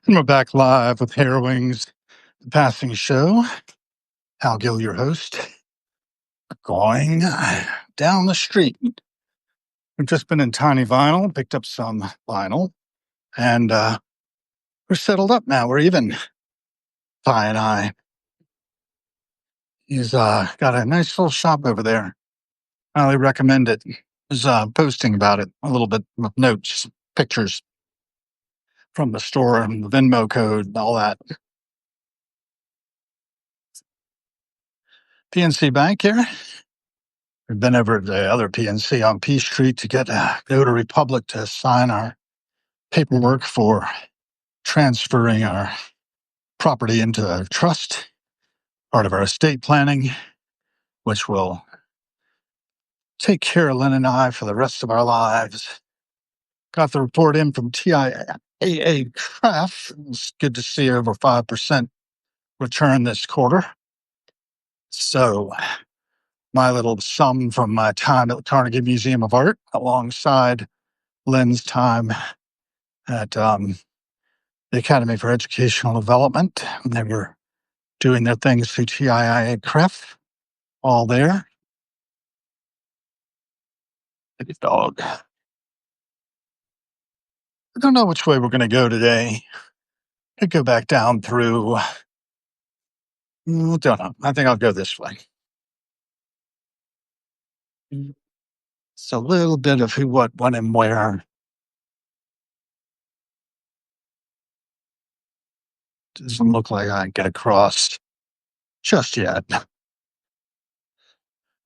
And we're back live with Harrowing's The Passing Show. Hal Gill, your host, going down the street. We've just been in Tiny Vinyl, picked up some vinyl, and we're settled up now. We're even. Ty and I. He's got a nice little shop over there. Highly recommend it. He's posting about it a little bit with notes, pictures from the store and the Venmo code and all that. PNC Bank here. We've been over to the other PNC on P Street to get Notary Public to sign our paperwork for transferring our property into a trust, part of our estate planning, which will take care of Lynn and I for the rest of our lives. Got the report in from TIAA Craft. It's good to see over 5% return this quarter. So my little sum from my time at the Carnegie Museum of Art alongside Lynn's time at the Academy for Educational Development. They were doing their things through TIAA Craft, all there. Good dog. I don't know which way we're going to go today. Could go back down through. Don't know. I think I'll go this way. It's a little bit of who, what, when, and where. Doesn't look like I can get across just yet.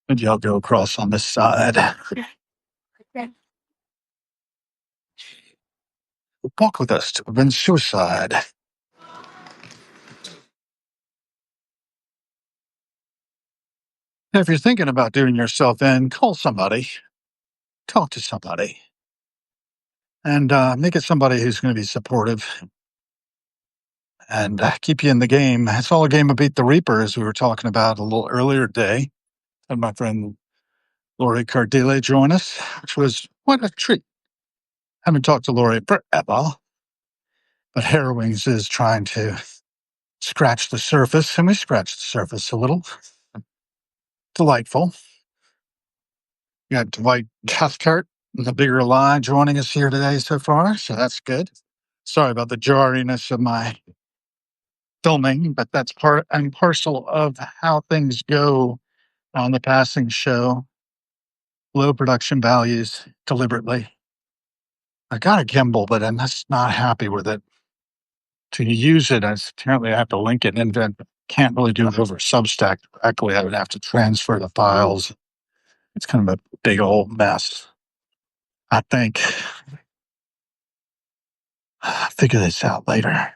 Maybe I'll go across on this side. Walk with us to prevent suicide. If you're thinking about doing yourself in, call somebody, talk to somebody, and make it somebody who's going to be supportive and keep you in the game. It's all a game of Beat the Reaper, as we were talking about a little earlier today. Had my friend Lori Cardile join us, which was what a treat. Haven't talked to Lori forever, but Harrowings is trying to scratch the surface, and we scratched the surface a little. Delightful. We got Dwight Cathcart, the bigger lie, joining us here today so far, so that's good. Sorry about the jarriness of my filming, but that's part and parcel of how things go on the Passing Show. Low production values deliberately. I got a gimbal, but I'm just not happy with it. To use it, apparently I have to link it, and then can't really do it over Substack directly. I would have to transfer the files. It's kind of a big old mess. I think I'll figure this out later.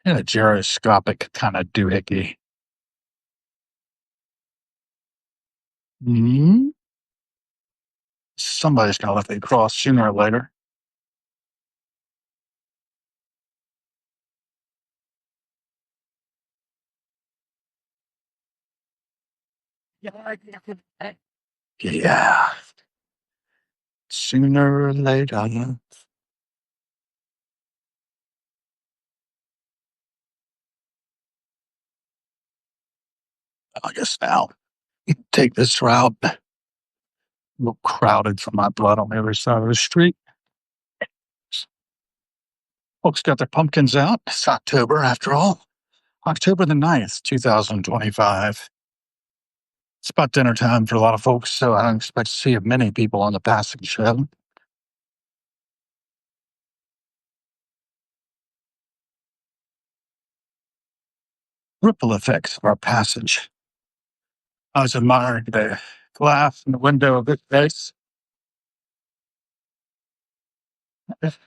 And a gyroscopic kind of doohickey. Somebody's gonna let me cross sooner or later. Yeah. Sooner or later. I guess now take this route. A little crowded for my blood on the other side of the street. Folks got their pumpkins out. It's October, after all. October the 9th, 2025. It's about dinner time for a lot of folks, so I don't expect to see many people on the Passing Show. Ripple effects of our passage. I was admiring the glass in the window of this place. It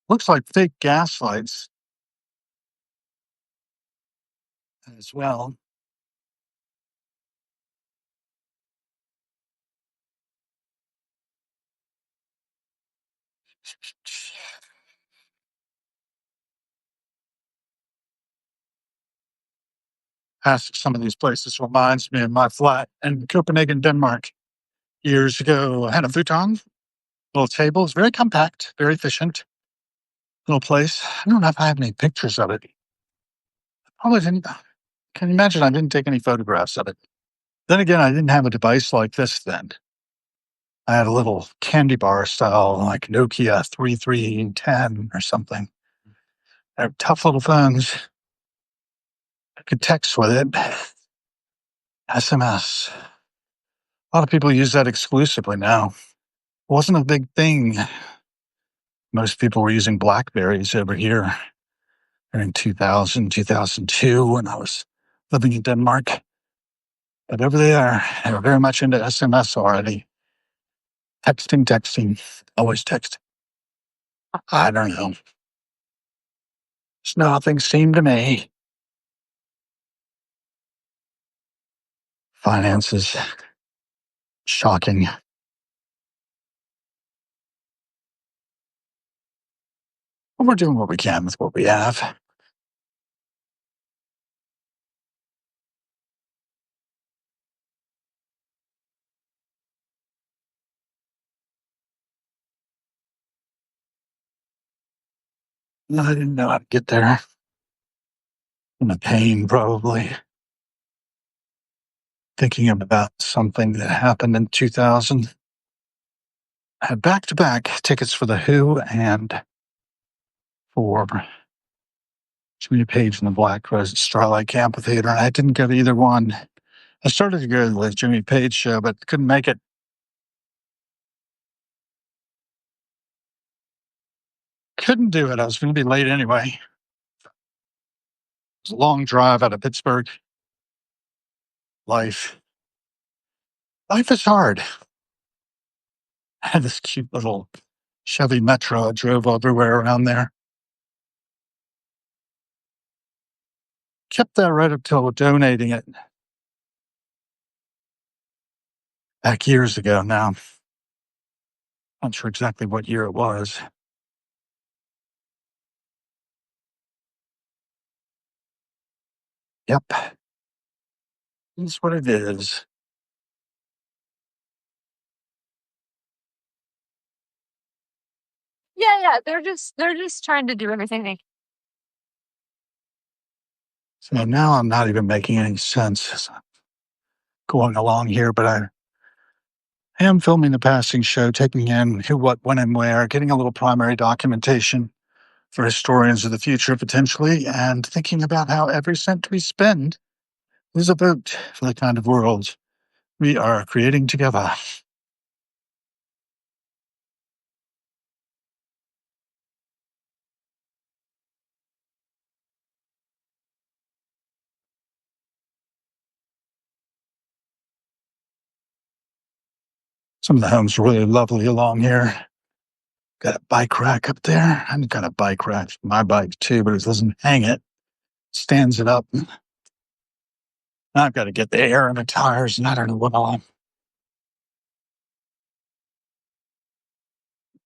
looks like fake gas lights as well. Past some of these places reminds me of my flat in Copenhagen, Denmark. Years ago, I had a futon, little table. It's very compact, very efficient. little place. I don't know if I have any pictures of it. Probably didn't. Can you imagine? I didn't take any photographs of it. Then again, I didn't have a device like this then. I had a little candy bar style, like Nokia 3310 or something. They're tough little phones. I could text with it. SMS. A lot of people use that exclusively now. It wasn't a big thing. Most people were using Blackberries over here in 2000, 2002 when I was living in Denmark. But over there, they were very much into SMS already. Texting, always text. I don't know. It's nothing seemed to me. Finances, shocking. But we're doing what we can with what we have. I didn't know how to get there. In the pain, probably. Thinking about something that happened in 2000. I had back-to-back tickets for The Who and for Jimmy Page and the Black Rose at Starlight Amphitheater. I didn't go to either one. I started to go to the Jimmy Page show, but couldn't make it. Couldn't do it. I was going to be late anyway. It was a long drive out of Pittsburgh. Life. Life is hard. I had this cute little Chevy Metro. I drove everywhere around there. Kept that right up till donating it back years ago now. Not sure exactly what year it was. Yep. That's what it is. Yeah. They're just trying to do everything they. So now I'm not even making any sense as I'm going along here, but I am filming the passing show, taking in who, what, when, and where, getting a little primary documentation for historians of the future potentially, and thinking about how every cent we spend is a vote for the kind of world we are creating together. Some of the homes are really lovely along here. Got a bike rack up there. I've got a bike rack for my bike too, but it doesn't hang it. Stands it up. I've got to get the air in the tires, and I don't know what I'll.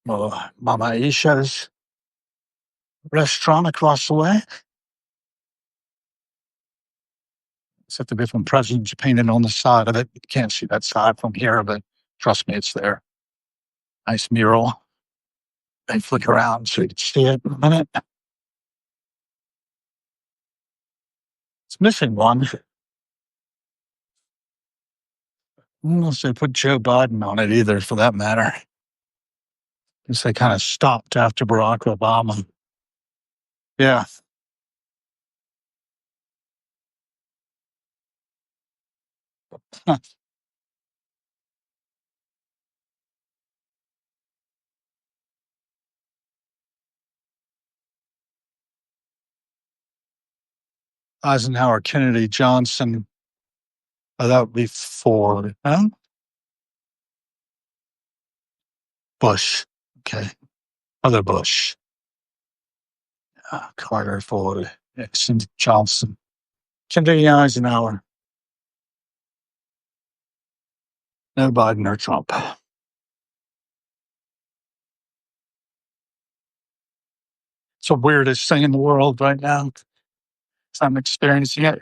Well, Mama Isha's restaurant across the way. Except the different presidents painted on the side of it. You can't see that side from here, but trust me, it's there. Nice mural. They flick around so you can see it in a minute. It's missing one. Unless they put Joe Biden on it either, for that matter. Because they kind of stopped after Barack Obama. Yeah. Eisenhower, Kennedy, Johnson. Oh, that would be Ford. Huh? Bush. Okay. Other Bush. Carter, Ford, Nixon, Johnson. Kennedy, Eisenhower. No Biden or Trump. It's the weirdest thing in the world right now. So I'm experiencing it.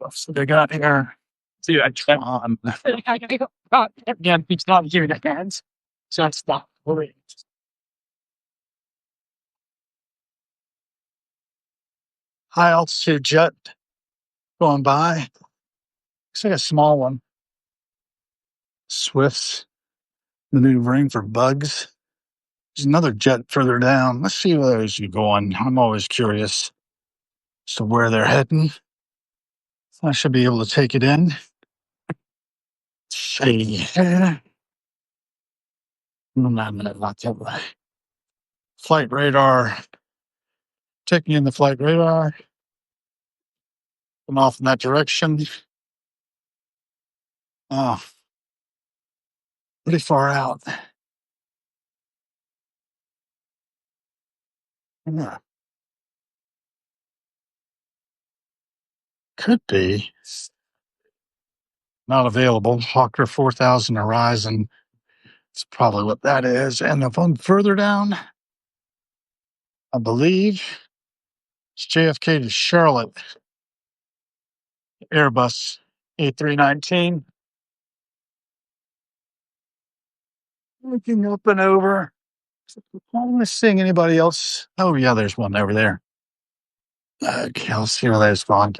So they got here. See, I try on. Again, it's not here in the hands. So that's not worried. High altitude jet going by. Looks like a small one. Swifts maneuvering for bugs. There's another jet further down. Let's see where those are going. I'm always curious as to where they're heading. I should be able to take it in. See. Not that way. Flight radar. Taking in the flight radar. Come off in that direction. Oh, pretty far out. Yeah, could be. Not available. Hawker 4000 Horizon. That's probably what that is. And if I'm further down, I believe it's JFK to Charlotte. Airbus A319. Looking up and over. I'm seeing anybody else. Oh, yeah, there's one over there. Okay, I'll see where that's going.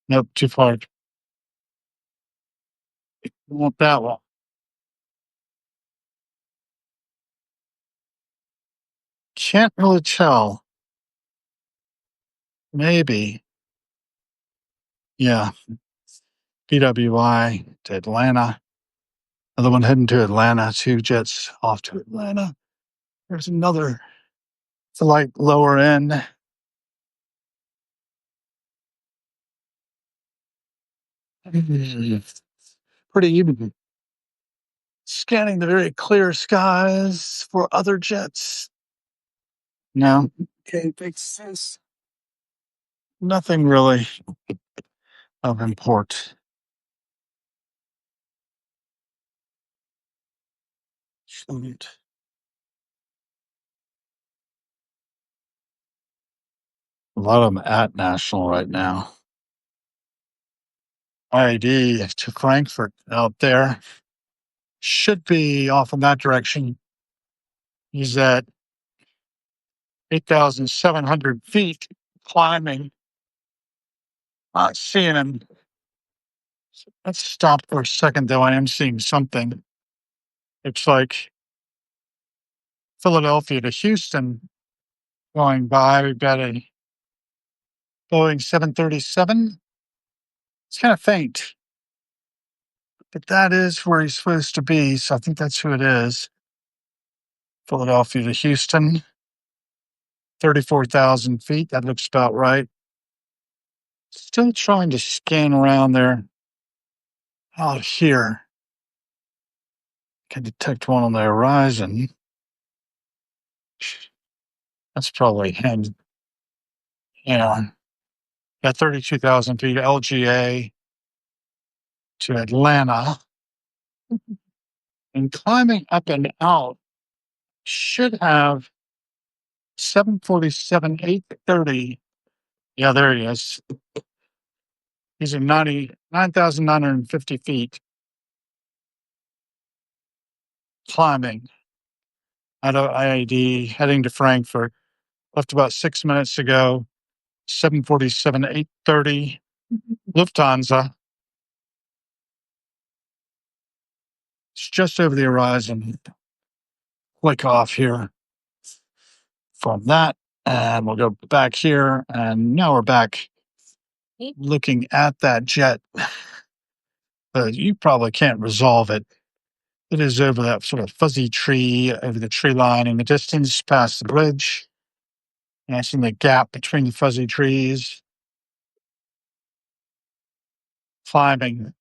Nope, too far. I want that one. Can't really tell. Maybe. Yeah. PWI to Atlanta. Another one heading to Atlanta. 2 jets off to Atlanta. There's another flight lower end. Pretty even. Scanning the very clear skies for other jets. No. Okay, makes sense. Nothing really of import. Shoot. A lot of them at National right now. ID to Frankfurt out there. Should be off in that direction. He's at 8,700 feet climbing. Not seeing him. Let's stop for a second, though. I am seeing something. It's like Philadelphia to Houston going by. We've got a Boeing 737. It's kind of faint, but that is where he's supposed to be. So I think that's who it is. Philadelphia to Houston, 34,000 feet. That looks about right. Still trying to scan around there. Out here. Can detect one on the horizon. That's probably him. Yeah. At 32,000 feet, LGA to Atlanta. And climbing up and out should have 747 830. Yeah, there he is. He's at 9,950 feet climbing out of IAD heading to Frankfurt. Left about 6 minutes ago. 747 830 Lufthansa. It's just over the horizon. Click off here from that. And we'll go back here. And now we're back looking at that jet. You probably can't resolve it. It is over that sort of fuzzy tree, over the tree line in the distance, past the bridge. And I see the gap between the fuzzy trees. Climbing.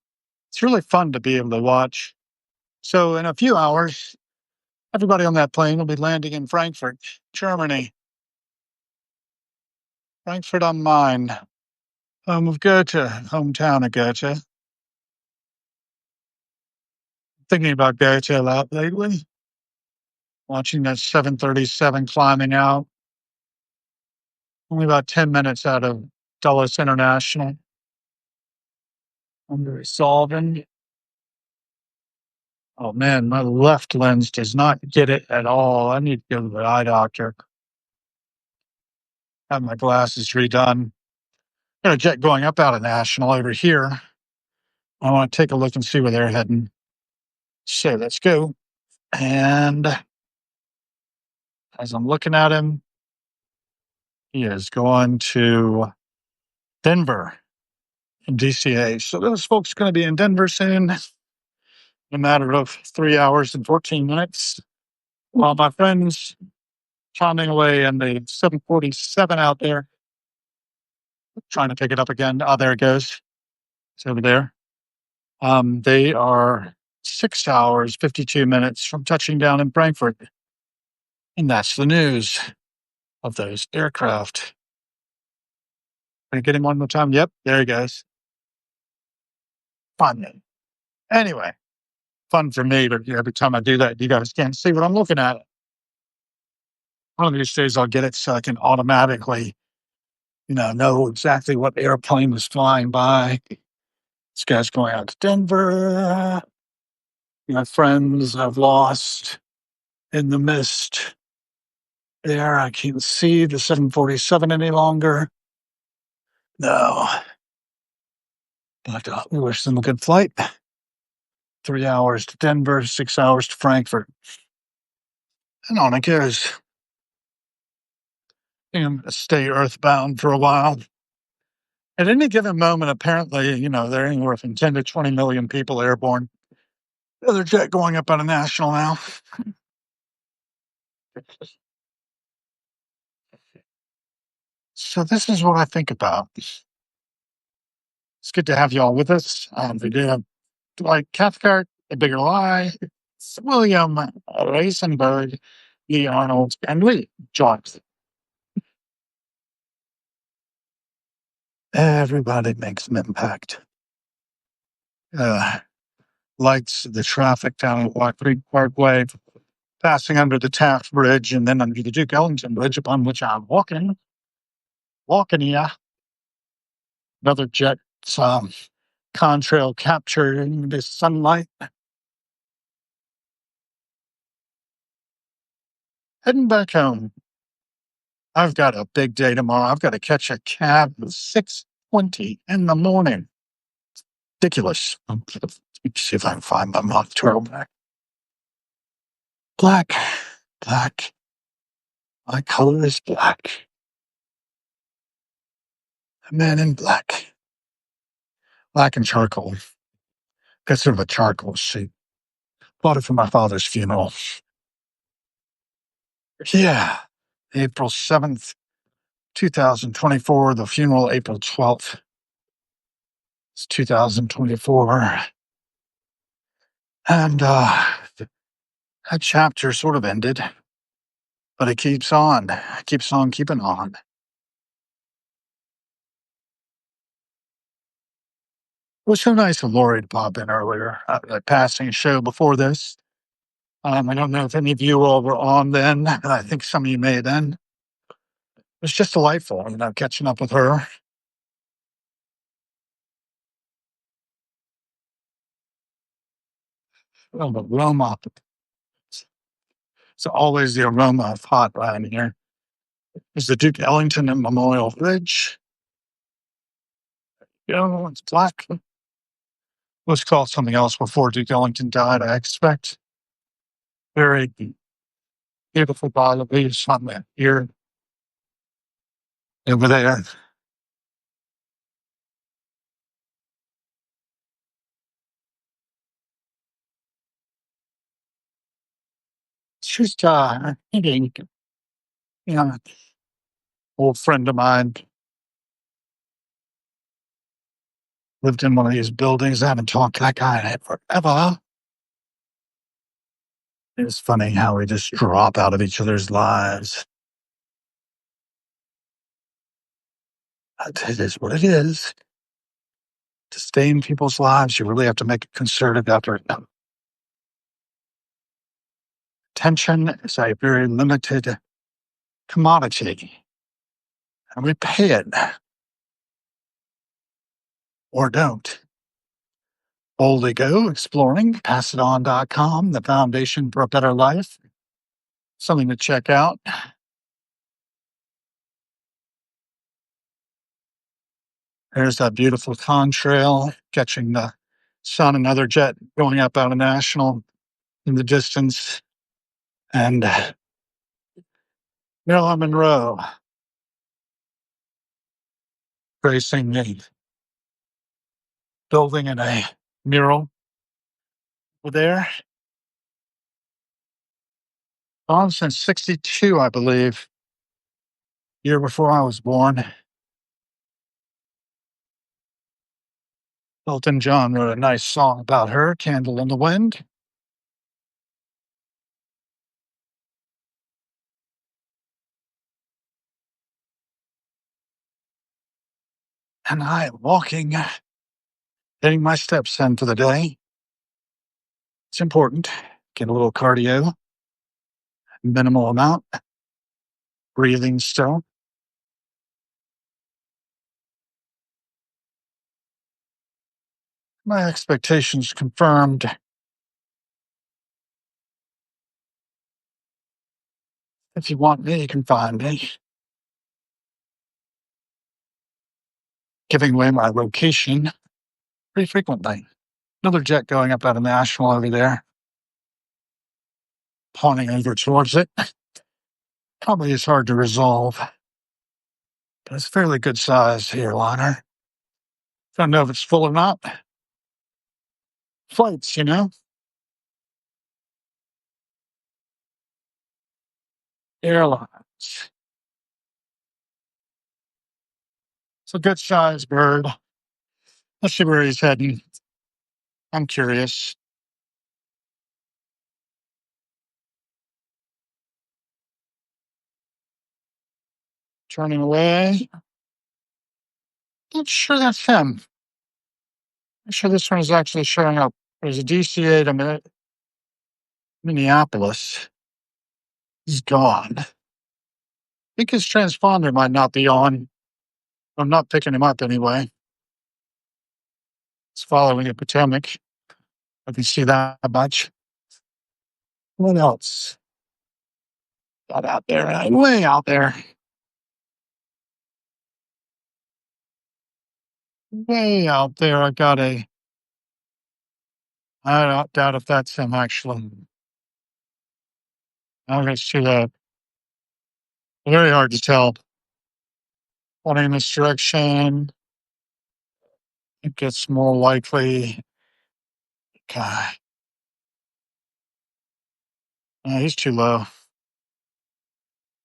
It's really fun to be able to watch. So in a few hours, everybody on that plane will be landing in Frankfurt, Germany. Frankfurt am Main, home of Goethe, hometown of Goethe. Thinking about going to a lot lately. Watching that 737 climbing out. Only about 10 minutes out of Dulles International. I'm resolving. Oh man, my left lens does not get it at all. I need to go to the eye doctor. Have my glasses redone. Got a jet going up out of National over here. I want to take a look and see where they're heading. So let's go. And as I'm looking at him, he is going to Denver in DCA. So those folks are going to be in Denver soon, in a matter of 3 hours and 14 minutes. While my friends pounding away in the 747 out there, trying to pick it up again. Oh, there it goes. It's over there. They are 6 hours, 52 minutes from touching down in Frankfurt. And that's the news of those aircraft. Can I get him one more time? Yep, there he goes. Fun. Anyway, fun for me, but every time I do that, you guys can't see what I'm looking at. One of these days I'll get it so I can automatically, know exactly what airplane was flying by. This guy's going out to Denver. My friends I've lost in the mist. There, I can't see the 747 any longer. No. But we wish them a good flight. 3 hours to Denver, 6 hours to Frankfurt. And on it goes. And stay earthbound for a while. At any given moment, apparently, there are anywhere from 10 to 20 million people airborne. Another jet going up on a national now. So this is what I think about. It's good to have you all with us. We do have Dwight Cathcart, A Bigger Lie, William Reisenberg, Lee Arnold, and Lee Johnson. Everybody makes an impact. Lights the traffic down at White Creek Parkway, passing under the Taft Bridge and then under the Duke Ellington Bridge, upon which I'm walking here. Another jet contrail capturing the sunlight. Heading back home. I've got a big day tomorrow. I've got to catch a cab at 6:20 in the morning. Ridiculous. Let's see if I can find my mock turtleneck. Black. My color is black. A man in black. Black and charcoal. Got sort of a charcoal suit. Bought it for my father's funeral. Yeah. April 7th, 2024. The funeral, April 12th. It's 2024. And that chapter sort of ended, but it keeps on. It keeps on keeping on. It was so nice of Lori to pop in earlier, a passing show before this. I don't know if any of you all were on then. I think some of you may then. It was just delightful, catching up with her. Oh, the aroma. It's always the aroma of hot right here. There's the Duke Ellington and Memorial Bridge. It's black. Was called something else before Duke Ellington died, I expect. Very beautiful bottle of leaves on that here. Over there. She's eating, old friend of mine. Lived in one of these buildings. I haven't talked to that guy in it forever. It's funny how we just drop out of each other's lives. It is what it is. To stay in people's lives, you really have to make a concerted effort. Attention is a very limited commodity, and we pay it or don't. Boldly go exploring, passidon.com, the foundation for a better life. Something to check out. There's that beautiful contrail catching the sun, another jet going up out of National in the distance. And Marilyn Monroe gracing a building in a mural over there. On since 62, I believe, year before I was born. Elton John wrote a nice song about her, Candle in the Wind. And I am walking, getting my steps in for the day. It's important. Get a little cardio, minimal amount, breathing still. My expectations confirmed. If you want me, you can find me. Giving away my location pretty frequently. Another jet going up out of Nashville over there, pawning over towards it. Probably is hard to resolve, but it's a fairly good sized airliner. Don't know if it's full or not. Flights, airlines. It's a good sized bird. Let's see where he's heading. I'm curious. Turning away. Not sure that's him. Not sure this one is actually showing up. There's a DCA to Minneapolis. He's gone. I think his transponder might not be on. I'm not picking him up anyway. It's following a Potomac. I can see that much. What else? Got out there, way out there. Way out there. I don't doubt if that's him actually. I can see that. Very hard to tell. Pointing in this direction. It gets more likely. God. He's too low.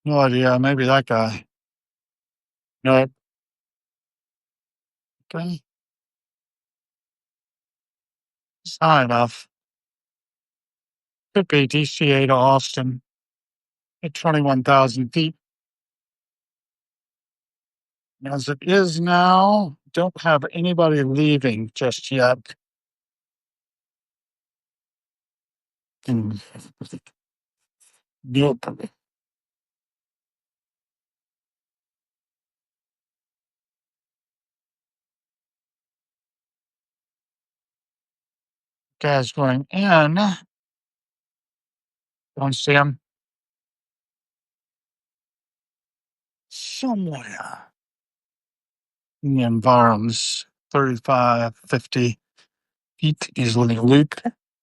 No idea. Maybe that guy. No. Okay. It's high enough. Could be DCA to Austin at 21,000 feet. As it is now, don't have anybody leaving just yet. Nope. Guys going in. Don't see him. Somewhere in the environs, 35, 50 feet easily loop.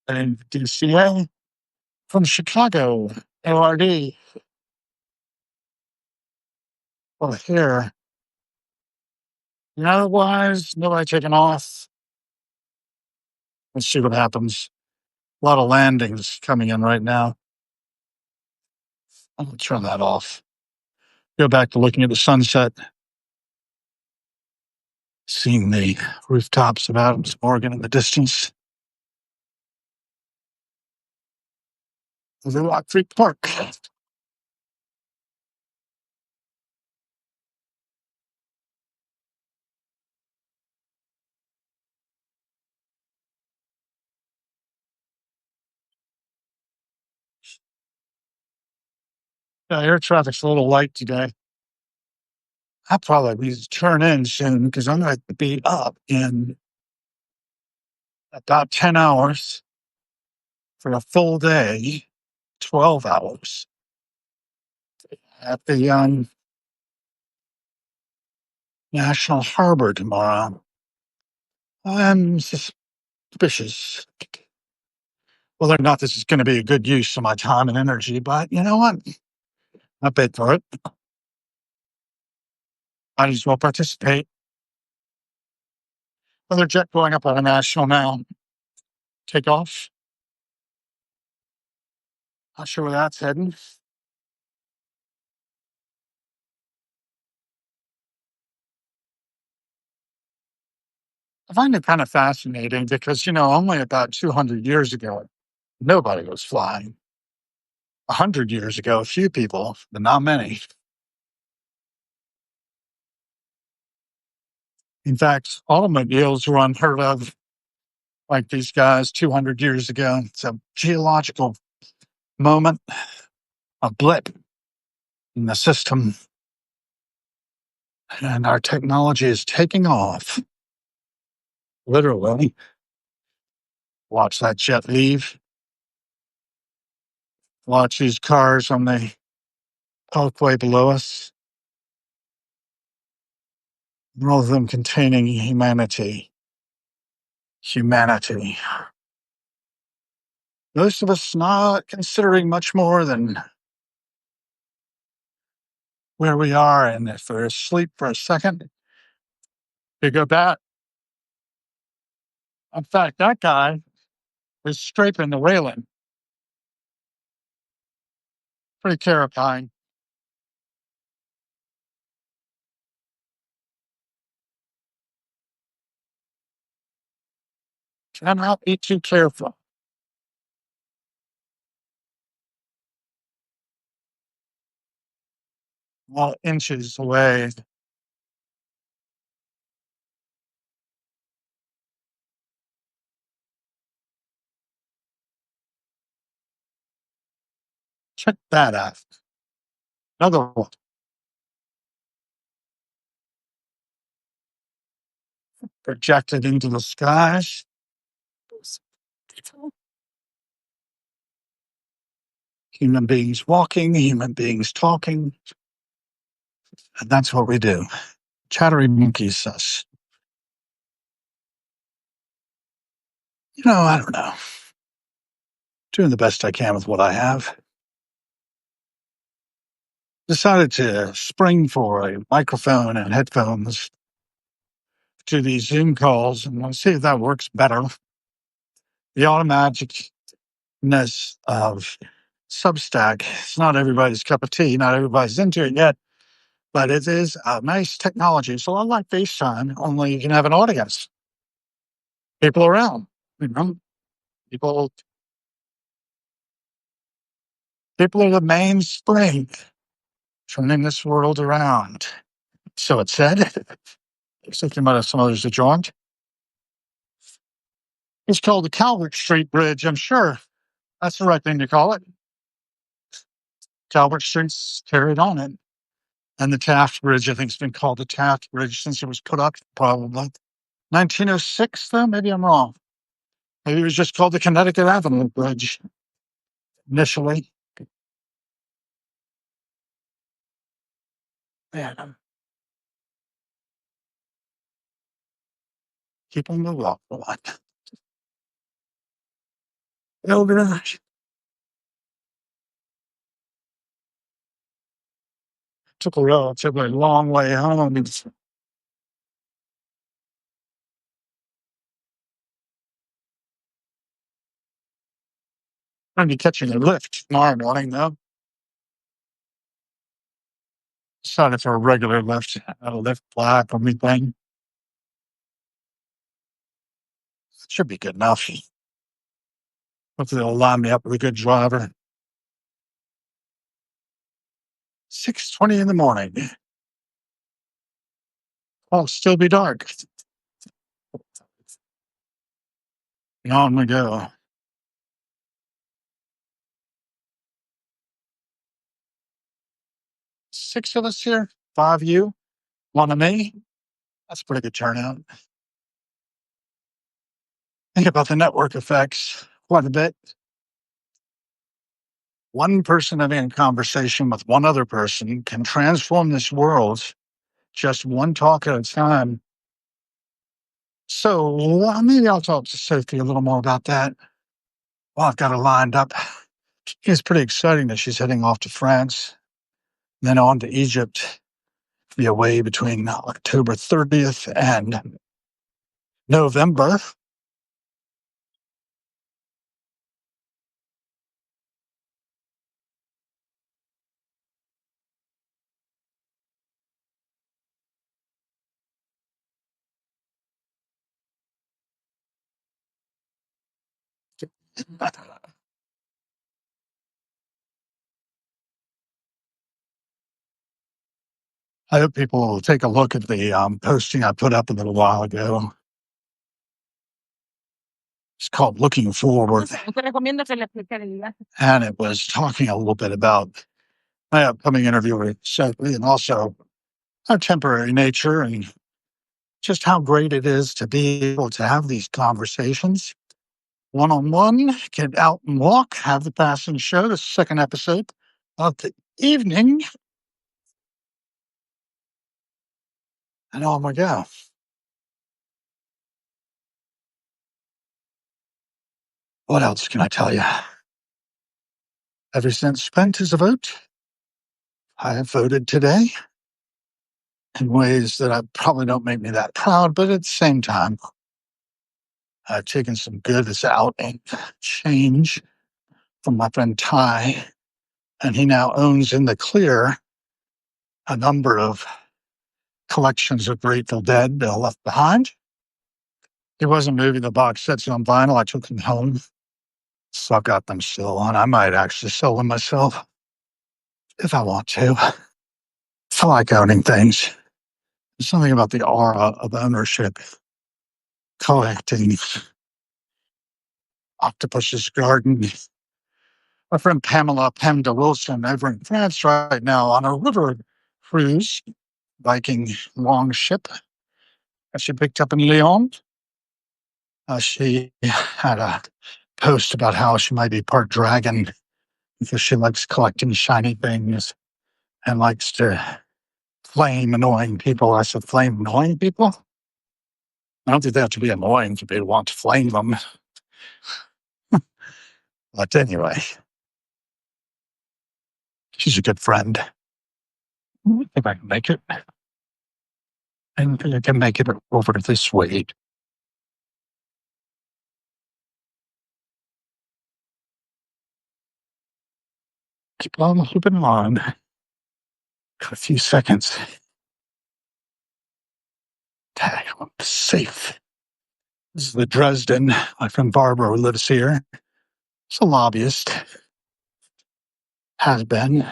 And DCA from Chicago, LRD. Well, here. Otherwise, nobody taking off. Let's see what happens. A lot of landings coming in right now. I'll turn that off. Go back to looking at the sunset. Seeing the rooftops of Adams Morgan in the distance. Over Rock Creek Park. Yeah, air traffic's a little light today. I'll probably be turn in soon because I'm going to be up in about 10 hours for a full day, 12 hours at the National Harbor tomorrow. I'm suspicious whether or not this is going to be a good use of my time and energy, but you know what? I paid for it. Might as well participate. Another jet going up on a national now. Take off. Not sure where that's heading. I find it kind of fascinating because, only about 200 years ago, nobody was flying. 100 years ago, a few people, but not many. In fact, automobiles were unheard of, like these guys 200 years ago. It's a geological moment, a blip in the system, and our technology is taking off. Literally. Watch that jet leave. Watch these cars on the parkway below us. All of them containing humanity. Humanity. Most of us not considering much more than where we are, and if we're asleep for a second, we go back. In fact, that guy was scraping the railing. Pretty terrifying. Cannot be too careful. Well, inches away. Check that out. Another one. Projected into the skies. Human beings walking, human beings talking. And that's what we do. Chattery monkeys, us. I don't know. Doing the best I can with what I have. Decided to spring for a microphone and headphones to these Zoom calls and we'll see if that works better. The automaticness of Substack, it's not everybody's cup of tea, not everybody's into it yet, but it is a nice technology. It's a lot like FaceTime, only you can have an audience, people around, people, people are the mainspring turning this world around. So it said. Looks like there might have some others that joined. It's called the Calvert Street Bridge, I'm sure. That's the right thing to call it. Calvert Street's carried on it. And the Taft Bridge, I think, has been called the Taft Bridge since it was put up, probably. 1906, though? Maybe I'm wrong. Maybe it was just called the Connecticut Avenue Bridge initially. Man, keep on the walk a lot. Over. Took a relatively long way home. I'm be catching a lift tomorrow morning, though. Decided for a regular lift, a lift black or anything. Should be good enough. Hopefully they'll line me up with a good driver. 6:20 in the morning. I'll still be dark. And on we go. 6 of us here, 5 you, 1 of me. That's a pretty good turnout. Think about the network effects quite a bit. One person having a conversation with one other person can transform this world just one talk at a time. So maybe I'll talk to Sophie a little more about that. Well, I've got her lined up. It's pretty exciting that she's heading off to France, then on to Egypt, be away between October 30th and November. I hope people will take a look at the posting I put up a little while ago. It's called Looking Forward. And it was talking a little bit about my upcoming interview with Sophie and also our temporary nature and just how great it is to be able to have these conversations one-on-one, get out and walk, have the passing show, the second episode of the evening. And oh my God. What else can I tell you? Every cent spent is a vote. I have voted today in ways that probably don't make me that proud, but at the same time, I've taken some goods out and change from my friend Ty, and he now owns in the clear a number of collections of Grateful Dead left behind. He wasn't moving the box sets on vinyl. I took them home, so I've got them still on. I might actually sell them myself if I want to. I like owning things. There's something about the aura of ownership, collecting. Octopus's Garden. My friend Pamela Pemda Wilson over in France right now on a river cruise, Viking longship that she picked up in Lyon. She had a post about how she might be part dragon because she likes collecting shiny things and likes to flame annoying people. I said, flame annoying people? I don't think they have to be annoying to be want to flame them. But anyway, she's a good friend. I think I can make it. And I can make it over this way. Keep on moving on. Got a few seconds. Tag, I'm safe. This is the Dresden. My friend Barbara, who lives here. She's a lobbyist. Has been.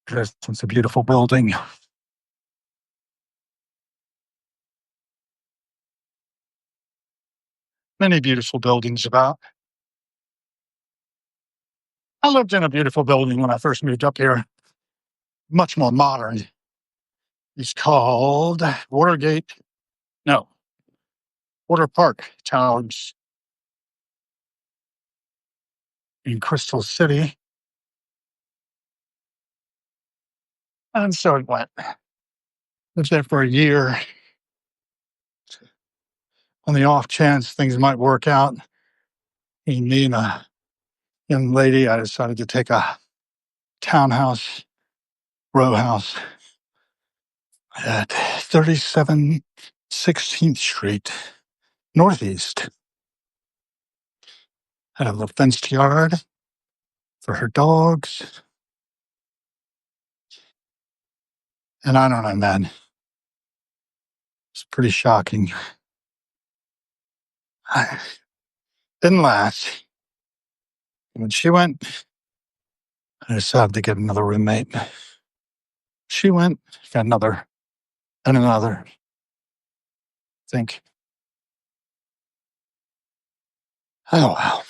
Dresden's a beautiful building. Many beautiful buildings about. I lived in a beautiful building when I first moved up here. Much more modern. It's called Watergate. No. Water Park Towers in Crystal City. And so it went. Lived there for a year. On the off chance things might work out, me and a young lady, I decided to take a townhouse, row house at 37 16th Street, Northeast. Had a little fenced yard for her dogs. And I don't know, man. It's pretty shocking. I didn't last. When she went, I decided to get another roommate. She went, got another, and another. Think, oh, well.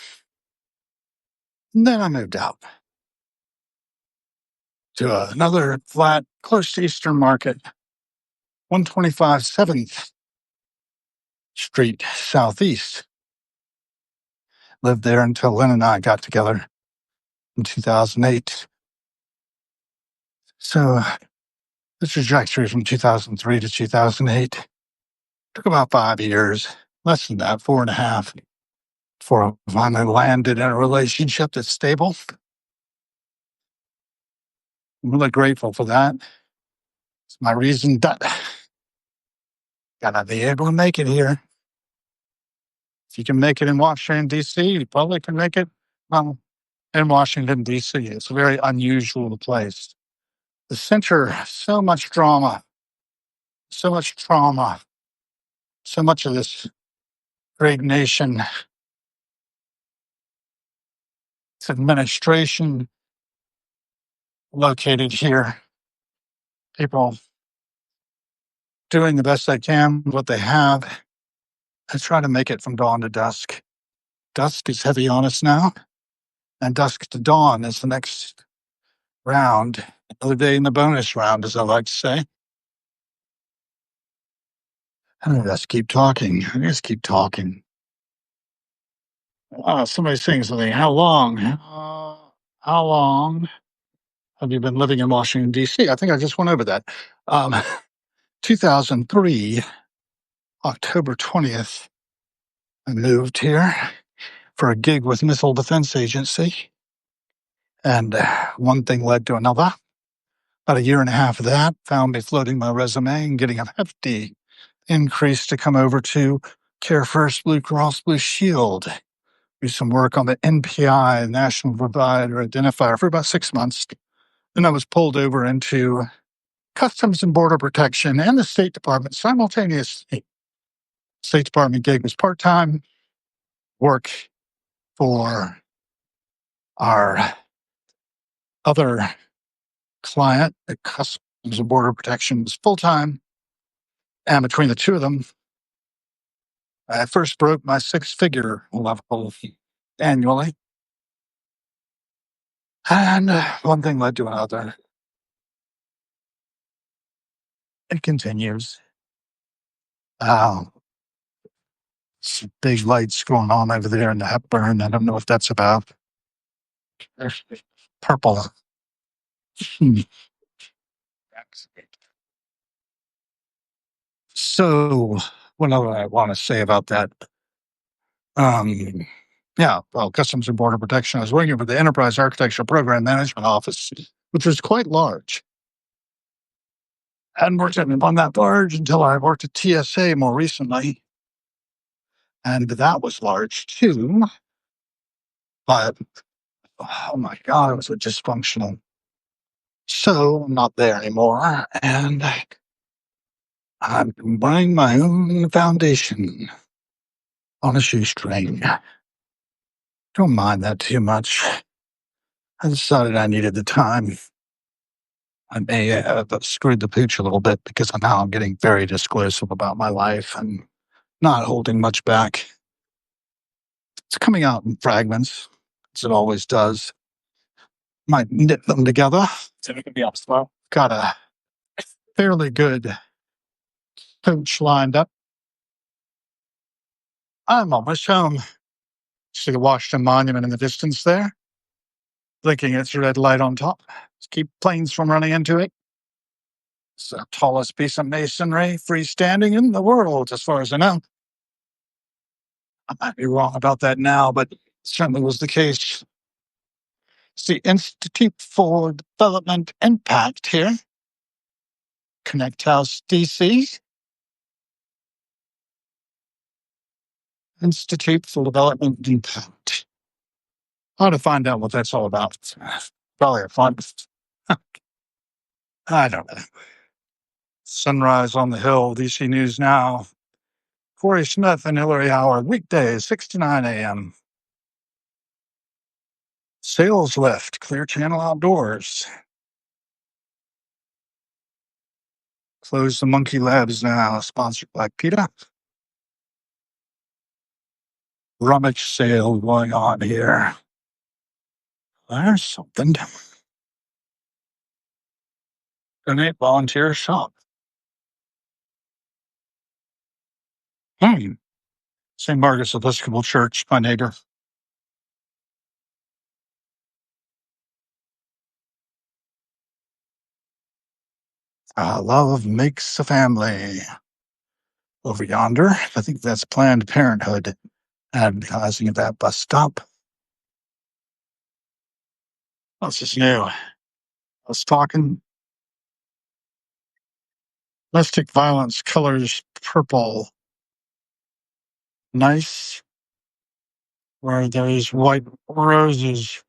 And then I moved out to another flat close to Eastern Market, 125 7th Street Southeast. Lived there until Lynn and I got together in 2008. So the trajectory from 2003 to 2008 took about 5 years, less than that, 4.5, before I finally landed in a relationship that's stable. I'm really grateful for that. It's my reason that gotta be able to make it here. If you can make it in Washington, D.C., you probably can make it in Washington, D.C. It's a very unusual place. The center, so much drama, so much trauma, so much of this great nation, its administration located here. People doing the best they can with what they have. I try to make it from dawn to dusk. Dusk is heavy on us now, and dusk to dawn is the next round. Another day in the bonus round, as I like to say. I just keep talking. Somebody's saying something. How long? How long have you been living in Washington, D.C.? I think I just went over that. Um, 2003, October 20th, I moved here for a gig with Missile Defense Agency. And one thing led to another. About a year and a half of that found me floating my resume and getting a hefty increase to come over to Care First Blue Cross Blue Shield. Do some work on the NPI, National Provider Identifier, for about 6 months. Then I was pulled over into Customs and Border Protection and the State Department simultaneously. State Department gig was part-time work for our other client at Customs and Border Protection was full-time. And between the two of them, I first broke my 6-figure level annually. And one thing led to another. It continues. Some big lights going on over there in the Hepburn. I don't know what that's about. There's purple. Hmm. So, what do I want to say about that? Customs and Border Protection. I was working for the Enterprise Architecture Program Management Office, which was quite large. I hadn't worked on that large until I worked at TSA more recently. And that was large too. But, oh my God, it was dysfunctional. So I'm not there anymore. And I'm buying my own foundation on a shoestring. Don't mind that too much. I decided I needed the time. I may have screwed the pooch a little bit because now I'm getting very disclosive about my life and not holding much back. It's coming out in fragments, as it always does. Might knit them together. So it can be up slow. Got a fairly good coach lined up. I'm almost home. See the Washington Monument in the distance there, blinking its red light on top. Just keep planes from running into it. It's the tallest piece of masonry freestanding in the world, as far as I know. I might be wrong about that now, but it certainly was the case. It's the Institute for Development Impact here. Connect House, D.C. Institute for Development Impact. I ought to find out what that's all about. Probably a fun. I don't know. Sunrise on the Hill, DC News Now. Corey Smith and Hillary Howard, weekdays, 6 to 9 a.m. Sales lift, Clear Channel Outdoors. Close the Monkey Labs now, sponsored by PETA. Rummage sale going on here. There's something. Donate volunteer shop. St. Margaret's Episcopal Church, my neighbor. Love makes a family. Over yonder, I think that's Planned Parenthood advertising at that bus stop. What's this new? I was talking. Domestic violence colors purple. Nice. Where there's white roses.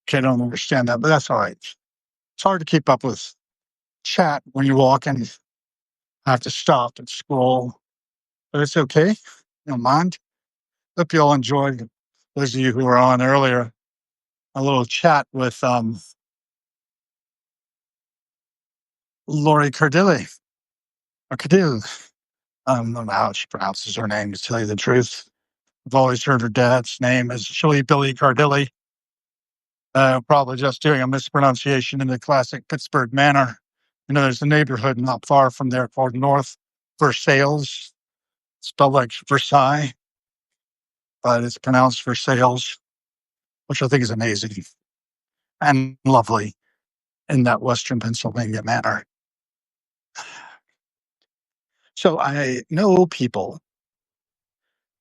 Okay, I don't understand that, but that's all right. It's hard to keep up with chat when you're walking. I have to stop and scroll, but it's okay. You don't mind. Hope you all enjoyed. Those of you who were on earlier, a little chat with Lori Cardilli or Cadill. I don't know how she pronounces her name, to tell you the truth. I've always heard her dad's name as Chili Billy Cardilli. Probably just doing a mispronunciation in the classic Pittsburgh manner. You know, there's a neighborhood not far from there called North Versailles, spelled like Versailles, but it's pronounced Versailles, which I think is amazing and lovely in that Western Pennsylvania manner. So I know people,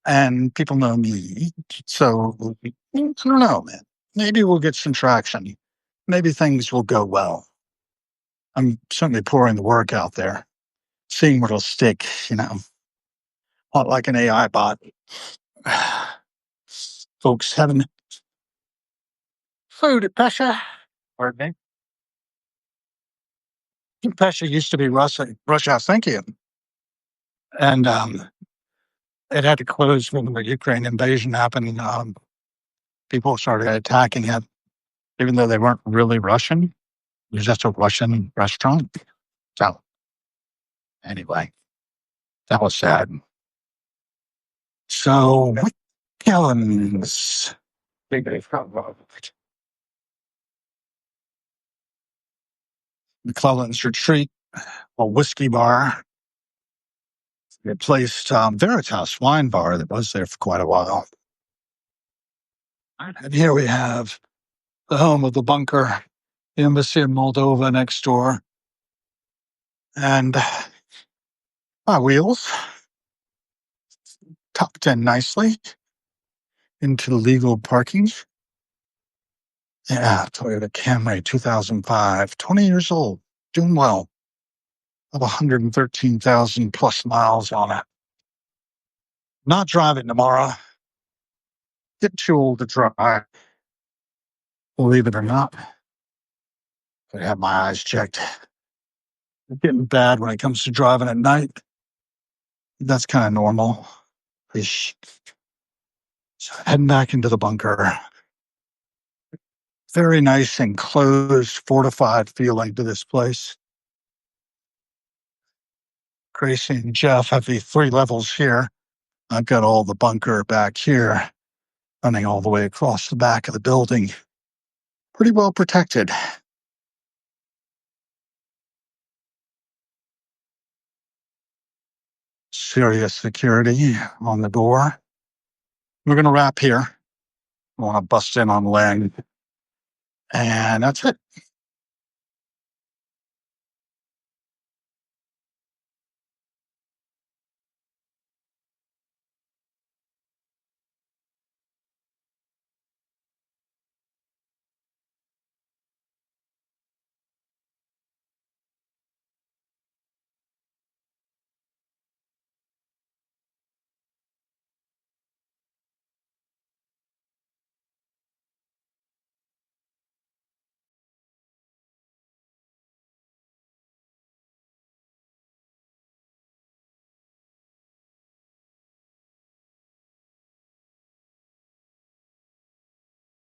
and people know me. So I don't know, man. Maybe we'll get some traction. Maybe things will go well. I'm certainly pouring the work out there, seeing what'll stick, not like an AI bot. Folks having food pressure. Pardon me. Pressure used to be Russia, thank you. And it had to close when the Ukraine invasion happened. People started attacking it, even though they weren't really Russian. It was just a Russian restaurant. So anyway, that was sad. So McKellen's McClellan's Retreat, a whiskey bar. Replaced Veritas Wine Bar that was there for quite a while. And here we have the home of the bunker, the embassy of Moldova next door. And my wheels tucked in nicely into the legal parking. Yeah, Toyota Camry 2005, 20 years old, doing well. Of 113,000 plus miles on it. Not driving tomorrow. Get too old to drive. Believe it or not. I have my eyes checked. It's getting bad when it comes to driving at night. That's kind of normal. So heading back into the bunker. Very nice enclosed, fortified feeling to this place. Gracie and Jeff have the 3 levels here. I've got all the bunker back here, running all the way across the back of the building. Pretty well protected. Serious security on the door. We're going to wrap here. I want to bust in on land. And that's it.